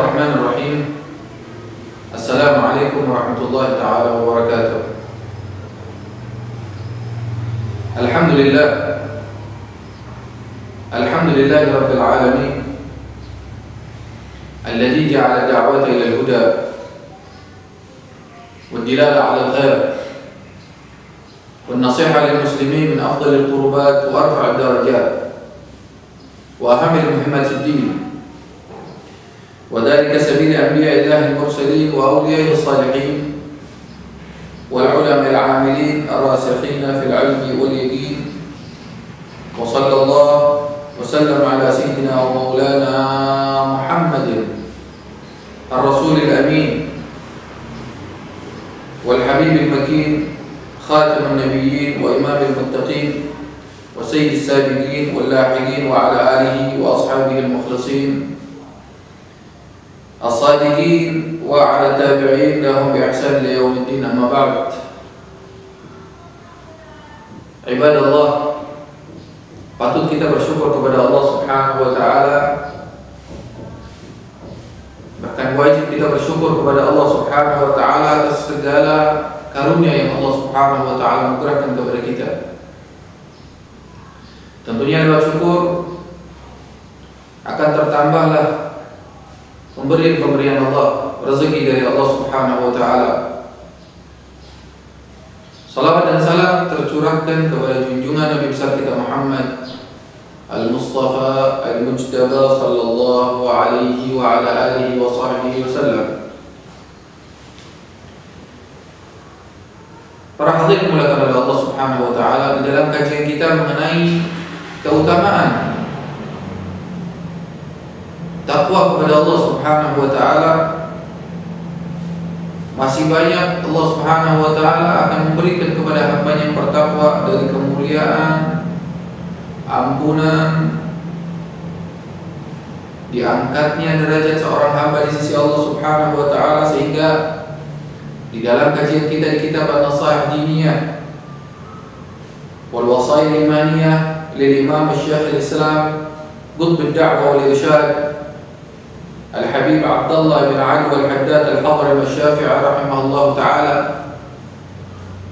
Bismillahirrahmanirrahim. Assalamualaikum warahmatullahi ta'ala wabarakatuh. Alhamdulillah. Alhamdulillahi rabbil alamin. Alladhi ja'ala da'wata ila al-huda wad-dilala 'ala al-khair wan-nasiha lil-muslimin min afdal al-qurbat wa arfa' ad-darajat wa aham al-muhimmat ad-din. وذلك سبيل أنبياء الله المرسلين وأوليائه الصالحين والعلماء العاملين الراسخين في العلم واليقين. وصلى الله وسلم على سيدنا ومولانا محمد الرسول الأمين والحبيب المكين خاتم النبيين وإمام المتقين وسيد السابقين واللاحقين وعلى آله وأصحابه المخلصين الصادقين وعلى التابعين لهم بإحسان ليوم الدين. أما بعد، عباد Allah, patut kita bersyukur kepada Allah Subhanahu wa Ta'ala. Bahkan wajib kita bersyukur kepada Allah Subhanahu wa Ta'ala atas segala karunia yang Allah Subhanahu wa Ta'ala anugerahkan kepada kita. Tentunya lewat syukur akan tertambahlah pemberian Allah, rezeki dari Allah Subhanahu wa Ta'ala. Salawat dan salam tercurahkan kepada junjungan Nabi besar kita Muhammad Al-Mustafa Al-Mujtaba sallallahu alaihi wa ala alihi wa sahbihi wasallam. Para hadirin dimuliakan oleh Allah Subhanahu wa Ta'ala, di dalam kajian kita mengenai keutamaan takwa kepada Allah Subhanahu wa Ta'ala, masih banyak Allah Subhanahu wa Ta'ala akan memberikan kepada hamba yang bertakwa dari kemuliaan, ampunan, diangkatnya derajat seorang hamba di sisi Allah Subhanahu wa Ta'ala. Sehingga di dalam kajian kita di kitab An-Nasaih Diniyah wal Wasail Imaniyah lil Imam Syekh Al-Islam Qutb ad-Da'wah wal Irsyad Al-Habib Abdullah bin Ali wal-Haddad al-Hadrami al-Syafi'i rahimahullah ta'ala,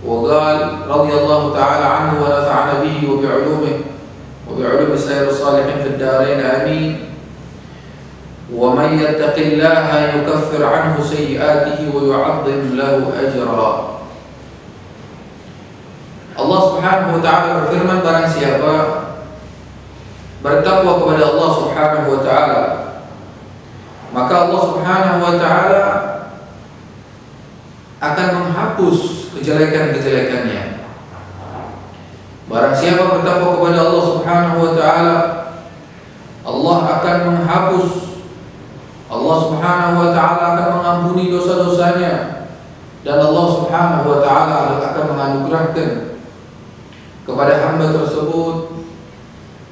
وقال رضي الله تعالى عنه ونفعنا به وبعلومه وبعلوم سائر الصالحين في الدارين آمين. ومن يتق الله يكفر عنه سيئاته ويعظم له أجرا. Allah Subhanahu wa Ta'ala berfirman, barang siapa bertakwa kepada Allah Subhanahu wa Ta'ala, maka Allah Subhanahu wa Ta'ala akan menghapus kejelekan-kejelekannya. Barang siapa bertakwa kepada Allah Subhanahu wa Ta'ala, Allah akan menghapus, Allah Subhanahu wa Ta'ala akan mengampuni dosa-dosanya, dan Allah Subhanahu wa Ta'ala akan menganugerahkan kepada hamba tersebut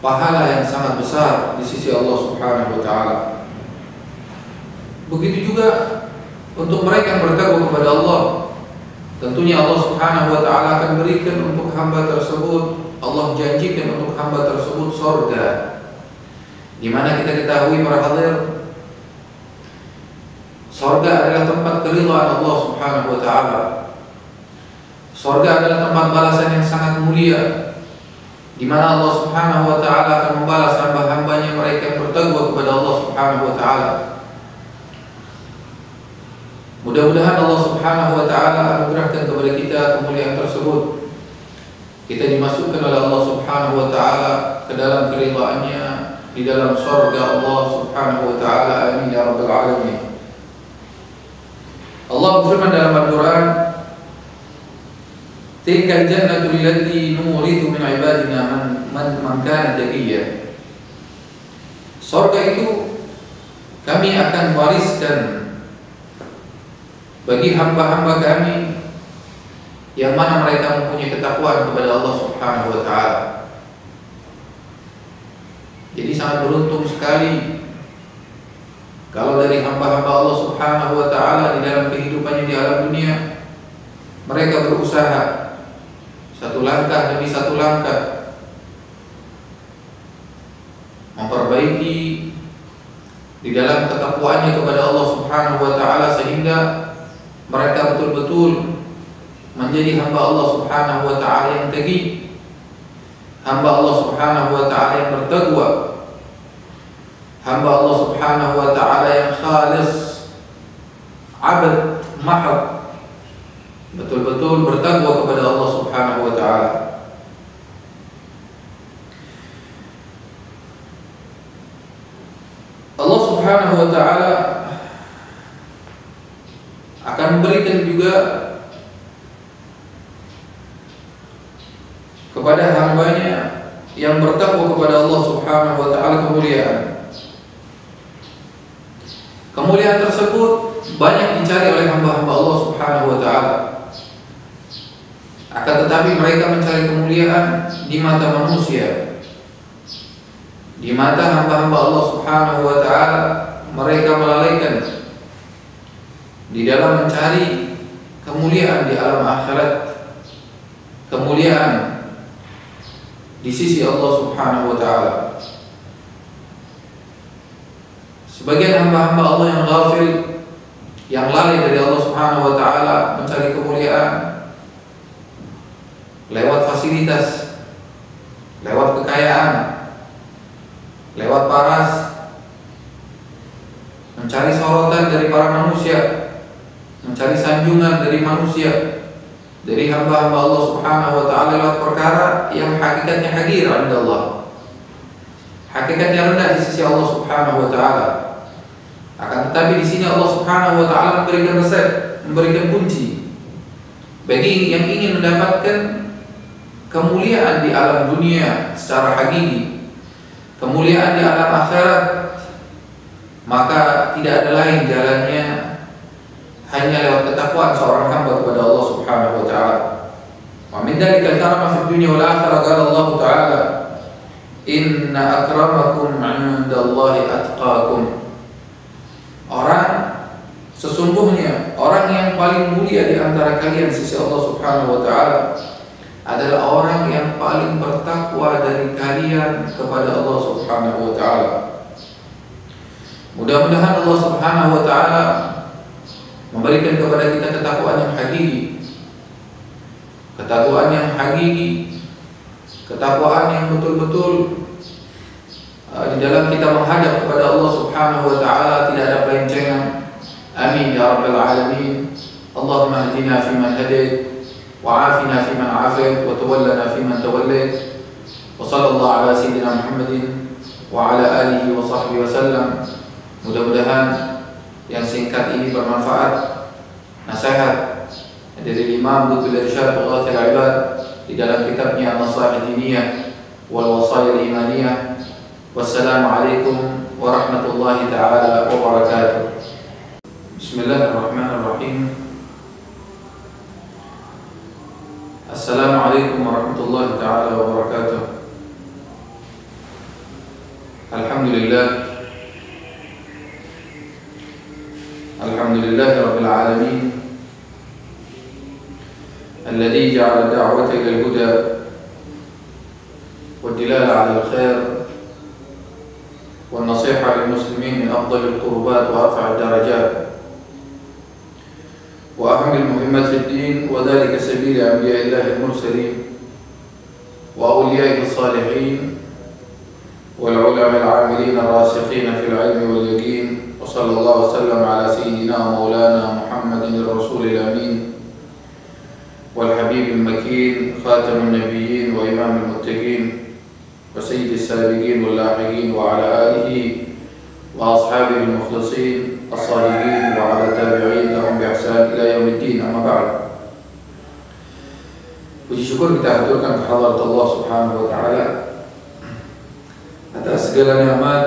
pahala yang sangat besar di sisi Allah Subhanahu wa Ta'ala. Begitu juga untuk mereka yang bertakwa kepada Allah, tentunya Allah Subhanahu wa Ta'ala akan berikan untuk hamba tersebut, Allah janjikan untuk hamba tersebut surga, di mana kita ketahui para hadir, surga adalah tempat keridhaan Allah Subhanahu wa Ta'ala. Surga adalah tempat balasan yang sangat mulia, di mana Allah Subhanahu wa Ta'ala akan membalas hamba-hambanya mereka yang bertakwa kepada Allah Subhanahu wa Ta'ala. Mudah-mudahan Allah Subhanahu wa Ta'ala anugerahkan kepada kita kemuliaan tersebut, kita dimasukkan oleh Allah Subhanahu wa Ta'ala ke dalam keridhaannya, di dalam surga Allah Subhanahu wa Ta'ala. Amin ya rabbal alamin. Allah berfirman dalam Al-Quran, tilkal jannatu allati nurithu min ibadina man kana taqiyya. Surga itu kami akan wariskan bagi hamba-hamba kami yang mana mereka mempunyai ketakwaan kepada Allah Subhanahu wa Ta'ala. Jadi sangat beruntung sekali kalau dari hamba-hamba Allah Subhanahu wa Ta'ala di dalam kehidupannya di alam dunia, mereka berusaha satu langkah demi satu langkah memperbaiki di dalam ketakwaan ketakwaannya kepada Allah Subhanahu wa taala sehingga mereka betul-betul menjadi hamba Allah Subhanahu wa taala yang taqi, hamba Allah Subhanahu wa taala yang bertakwa, hamba Allah Subhanahu wa taala yang khalis, abad mahab, betul-betul bertakwa kepada Allah Subhanahu wa taala. Allah Subhanahu wa taala akan memberikan juga kepada hambanya yang bertakwa kepada Allah Subhanahu wa taala kemuliaan. Kemuliaan tersebut banyak dicari oleh hamba-hamba Allah Subhanahu wa taala. Akan tetapi mereka mencari kemuliaan di mata manusia. Di mata hamba-hamba Allah Subhanahu wa taala mereka melalaikan di dalam mencari kemuliaan di alam akhirat, kemuliaan di sisi Allah Subhanahu wa taala. Sebagian hamba-hamba Allah yang ghafil, yang lalai dari Allah Subhanahu wa taala mencari kemuliaan lewat fasilitas, lewat kekayaan, lewat paras, mencari sorotan dari para manusia, mencari sanjungan dari manusia, dari hamba-hamba Allah Subhanahu wa taala lewat perkara yang hakikatnya haqir 'inda Allah, hakikatnya rendah di sisi Allah Subhanahu wa taala. Akan tetapi di sini Allah Subhanahu wa taala memberikan resep, memberikan kunci bagi yang ingin mendapatkan kemuliaan di alam dunia secara hakiki, kemuliaan di alam akhirat, maka tidak ada lain jalannya hanya lewat ketakwaan seorang hamba kepada Allah Subhanahu wa taala. Wa min dzalikal karama fid dunya wal akhirah, qala Allah taala, inna akramakum 'indallahi atqakum. Orang sesungguhnya orang yang paling mulia di antara kalian di sisi Allah Subhanahu wa taala adalah orang yang paling bertakwa dari kalian kepada Allah Subhanahu wa taala. Mudah-mudahan Allah Subhanahu wa taala memberikan kepada kita ketakwaan yang hakiki, ketakwaan yang hakiki, ketakwaan yang betul-betul di dalam kita menghadap kepada Allah Subhanahu wa taala tidak ada pelencengan. Amin ya rabbal alamin. Allahumma hdina fiman hadait, wa afina fiman afait, wa tawallana fiman tawallait. Wa sallallahu ala sayyidina Muhammadin wa ala alihi wa sahbihi wa sallam. Mudah-mudahan yang singkat ini bermanfaat, nasihat dari Imam Lutful Irsyad Ghathil Ibad di dalam kitabnya An-Nasaih Diniyah wal Wasaya Imaniyah. Wassalamualaikum warahmatullahi ta'ala wabarakatuh. Bismillahirrahmanirrahim. Assalamualaikum warahmatullahi ta'ala wabarakatuh. Alhamdulillah, alhamdulillahi rabbil alamin, alladhi ja'ala da'wata ila al-huda wa dilala 'ala al-khair والنصيحة للمسلمين من أفضل القربات وأرفع الدرجات وأهم المهمات في الدين، وذلك سبيل أنبياء الله المرسلين وأوليائه الصالحين والعلماء العاملين الراسخين في العلم واليقين. وصلى الله وسلم على سيدنا ومولانا محمد الرسول الأمين والحبيب المكين خاتم النبيين وإمام المتقين وسيد السابقين واللاحقين وعلى آله وأصحابه المخلصين الصالحين وعلى التابعين لهم بإحسان إلى يوم الدين. أما بعد. Puji syukur kita haturkan kehadirat Allah Subhanahu wa taala atas segala nikmat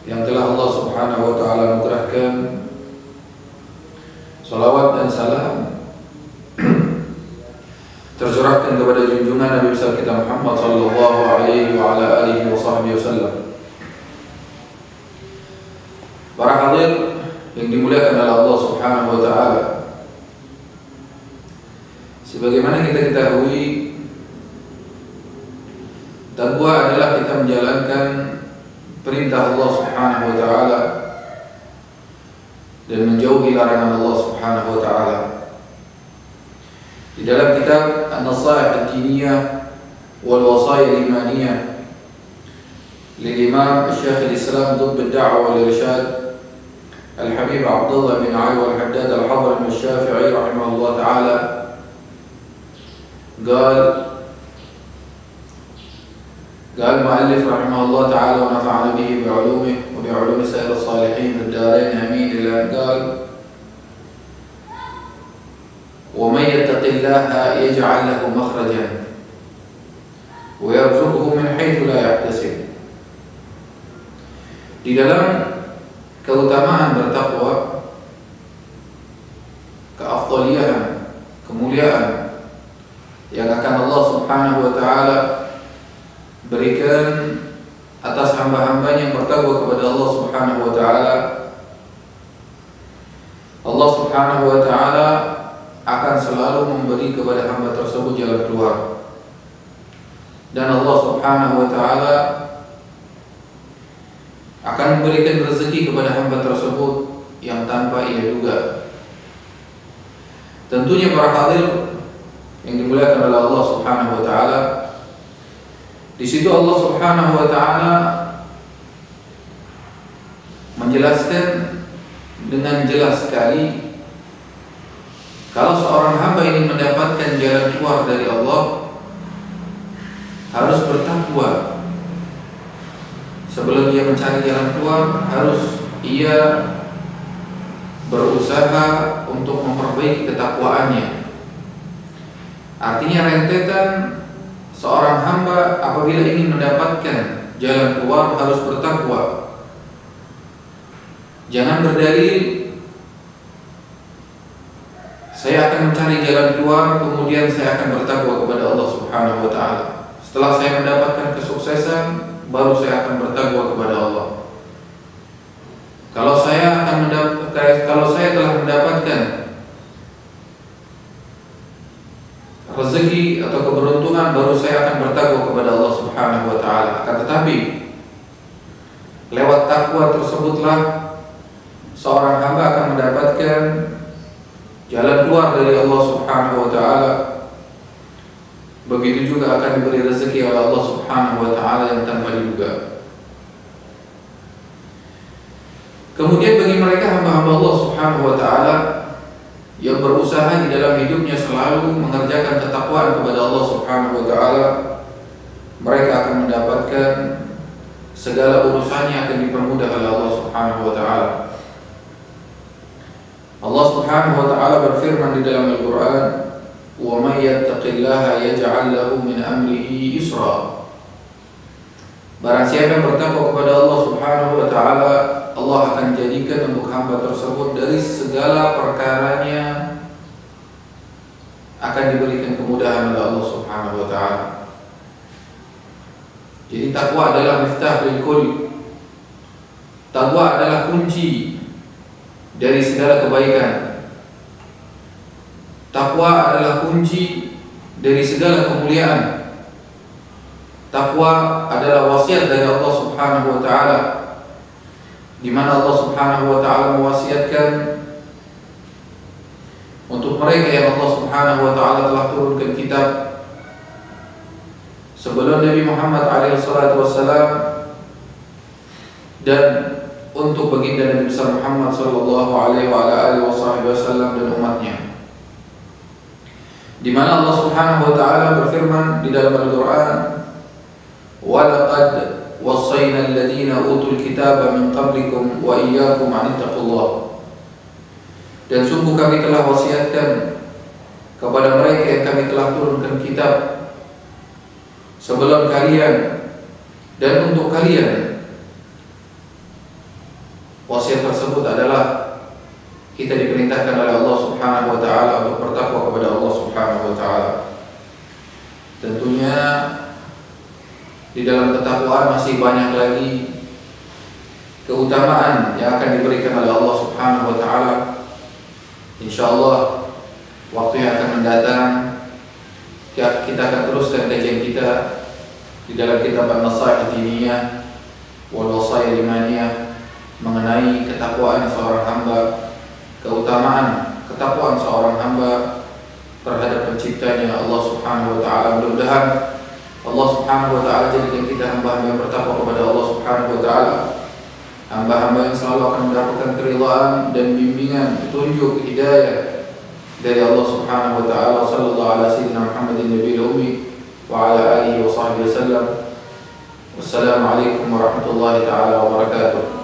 yang telah Allah Subhanahu wa taala anugerahkan. Salawat dan salam tercurahkan kepada junjungan Nabi besar kita Muhammad sallallahu alaihi wa ala alihi wa sahbihi wasallam. Para hadir yang dimuliakan oleh Allah Subhanahu wa taala, sebagaimana kita ketahui, takwa adalah kita menjalankan perintah Allah Subhanahu wa taala dan menjauhi larangan Allah Subhanahu wa taala. Di dalam kitab An-Nasaih Ad-Diniyah wal Wasaya Al-Imaniyah lil Imam Syekh Al-Islam Dubb Ad-Da'wah wal Irsyad Al-Habib Abdullah bin Ali Al-Haddad Al-Hadrami Asy-Syafi'i rahimahullah taala قال المؤلف رحمه الله تعالى ونفعنا به بعلومه وبعلوم سائر الصالحين في الدارين آمين إلى أن قال ومن يتق الله يجعل له مخرجا ويرزقه من حيث لا يحتسب. Di dalam keutamaan bertakwa, keafdalian, kemuliaan yang akan Allah Subhanahu wa taala berikan atas hamba-hambanya yang bertakwa kepada Allah Subhanahu wa taala, Allah Subhanahu wa taala akan selalu memberi kepada hamba tersebut jalan keluar. Dan Allah Subhanahu wa taala akan memberikan rezeki kepada hamba tersebut yang tanpa ia duga. Tentunya para hadir yang dimuliakan oleh Allah Subhanahu wa taala, di situ Allah Subhanahu wa taala menjelaskan dengan jelas sekali kalau seorang hamba ini mendapatkan jalan keluar dari Allah, harus bertakwa. Sebelum dia mencari jalan keluar, harus ia berusaha untuk memperbaiki ketakwaannya. Artinya rentetan seorang hamba apabila ingin mendapatkan jalan keluar harus bertakwa. Jangan berdalil saya akan mencari jalan keluar kemudian saya akan bertakwa kepada Allah Subhanahu wa taala. Setelah saya mendapatkan kesuksesan baru saya akan bertakwa kepada Allah. Kalau saya telah mendapatkan rezeki atau keberuntungan baru saya akan bertakwa kepada Allah Subhanahu wa taala. Akan tetapi lewat takwa tersebutlah seorang hamba akan mendapatkan jalan keluar dari Allah Subhanahu wa taala. Begitu juga akan diberi rezeki oleh Allah Subhanahu wa taala yang tanpa diduga. Kemudian bagi mereka hamba-hamba Allah Subhanahu wa taala yang berusaha di dalam hidupnya selalu mengerjakan ketakwaan kepada Allah Subhanahu wa taala, mereka akan mendapatkan segala urusannya akan dipermudah oleh Allah Subhanahu wa taala. Allah Subhanahu wa taala berfirman di dalam Al-Qur'an, "Wa may yattaqillaha yaj'al lahu min amrihi yusra." Barang siapa yang bertakwa kepada Allah Subhanahu wa taala, Allah akan jadikan untuk hamba tersebut dari segala perkaranya akan diberikan kemudahan oleh Allah Subhanahu wa taala. Jadi takwa adalah miftah lil kull. Takwa adalah kunci dari segala kebaikan. Takwa adalah kunci dari segala kemuliaan. Takwa adalah wasiat dari Allah Subhanahu wa taala, di mana Allah Subhanahu wa taala mewasiatkan untuk mereka yang Allah Subhanahu wa taala telah turunkan kitab sebelum Nabi Muhammad alaihi salatu wassalam, dan untuk baginda Nabi besar Muhammad sallallahu alaihi wa alihi wasallam dan umatnya, di mana Allah Subhanahu wa taala berfirman di dalam Al-Qur'an, "Walaqad wassayna alladziina utul kitaba min qablikum wa iyyakum an ittaqullah." Dan sungguh kami telah wasiatkan kepada mereka yang kami telah turunkan kitab sebelum kalian dan untuk kalian. Wasiat tersebut adalah kita diperintahkan oleh Allah Subhanahu wa taala untuk bertakwa kepada Allah Subhanahu wa taala. Tentunya di dalam ketakwaan masih banyak lagi keutamaan yang akan diberikan oleh Allah Subhanahu wa taala. Insyaallah waktu yang akan mendatang kita akan teruskan kajian kita di dalam kitab An-Nasaih Ad-Diniyah wal Wasaya Al-Imaniyah mengenai ketakwaan seorang hamba keutamaan ketakwaan seorang hamba terhadap penciptanya Allah Subhanahu wa taala. Mudah-mudahan Allah Subhanahu wa taala jadikan kita hamba-hamba yang bertakwa kepada Allah Subhanahu wa taala, hamba-hamba yang selalu akan mendapatkan keridhaan dan bimbingan, petunjuk, hidayah dari Allah Subhanahu wa taala. Sallallahu ala sayyidina Muhammadin nabiyil ummi wa ala alihi wa sahbihi wasallam. Wassalamualaikum warahmatullahi taala wabarakatuh.